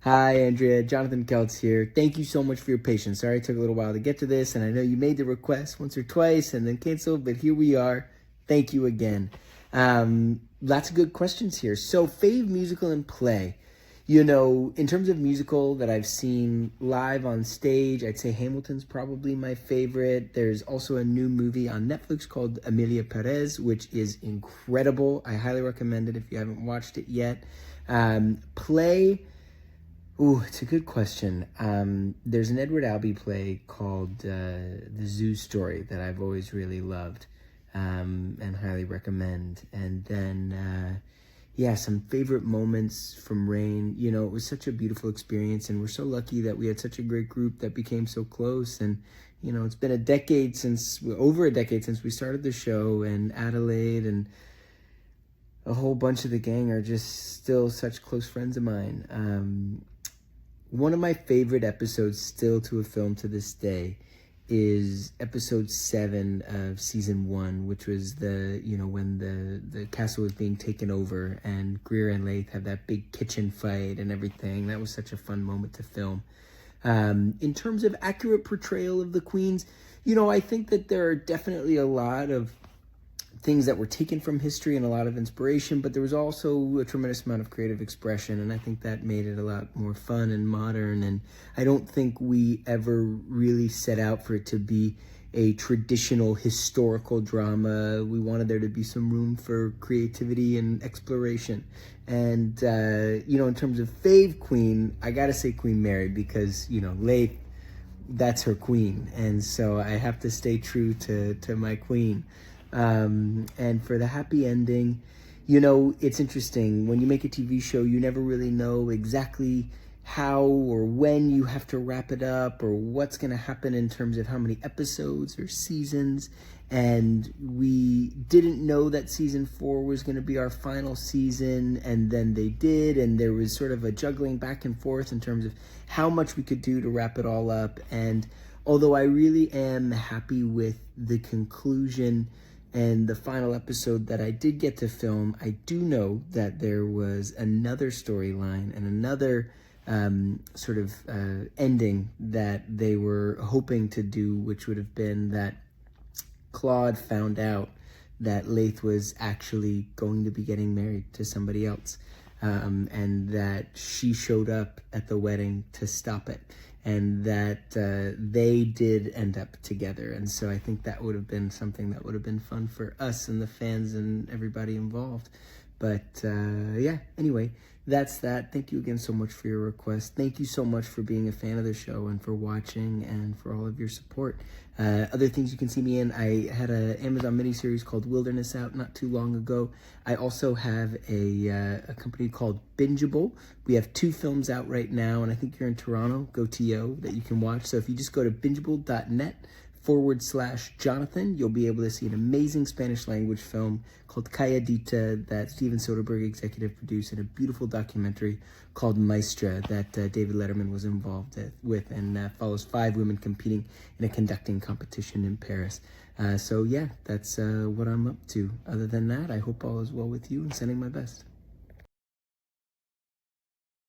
Hi, Andrea. Jonathan Keltz here. Thank you so much for your patience. Sorry it took a little while to get to this, and I know you made the request once or twice and then canceled, but here we are. Thank you again. Lots of good questions here. So, fave musical and play. In terms of musical that I've seen live on stage, I'd say Hamilton's probably my favorite. There's also a new movie on Netflix called Emilia Perez, which is incredible. I highly recommend it if you haven't watched it yet. Play. Ooh, it's a good question. There's an Edward Albee play called The Zoo Story that I've always really loved and highly recommend. And then, some favorite moments from Rain. It was such a beautiful experience, and we're so lucky that we had such a great group that became so close. And, it's been over a decade since we started the show, and Adelaide and a whole bunch of the gang are just still such close friends of mine. One of my favorite episodes still to a film to this day is episode 7 of season 1, which was when the castle was being taken over and Greer and Leith have that big kitchen fight and everything. That was such a fun moment to film. In terms of accurate portrayal of the queens, I think that there are definitely a lot of things that were taken from history and a lot of inspiration, but there was also a tremendous amount of creative expression, and I think that made it a lot more fun and modern. And I don't think we ever really set out for it to be a traditional historical drama. We wanted there to be some room for creativity and exploration. And, in terms of fave queen, I gotta say Queen Mary, because, Leith, that's her queen. And so I have to stay true to my queen. And for the happy ending, it's interesting. When you make a TV show, you never really know exactly how or when you have to wrap it up or what's going to happen in terms of how many episodes or seasons. And we didn't know that season 4 was going to be our final season, and then they did, and there was sort of a juggling back and forth in terms of how much we could do to wrap it all up. And although I really am happy with the conclusion and the final episode that I did get to film, I do know that there was another storyline and another ending that they were hoping to do, which would have been that Claude found out that Leith was actually going to be getting married to somebody else, and that she showed up at the wedding to stop it, and that they did end up together. And so I think that would have been something that would have been fun for us and the fans and everybody involved. But anyway, that's that. Thank you again so much for your request. Thank you so much for being a fan of the show and for watching and for all of your support. Other things you can see me in, I had an Amazon miniseries called Wilderness out not too long ago. I also have a company called Bingeable. We have 2 films out right now, and I think you're in Toronto, go TO, that you can watch. So if you just go to bingeable.net/Jonathan, you'll be able to see an amazing Spanish language film called Calladita that Steven Soderbergh executive produced, and a beautiful documentary called Maestra that David Letterman was involved with, and follows 5 women competing in a conducting competition in Paris. That's what I'm up to. Other than that, I hope all is well with you and sending my best.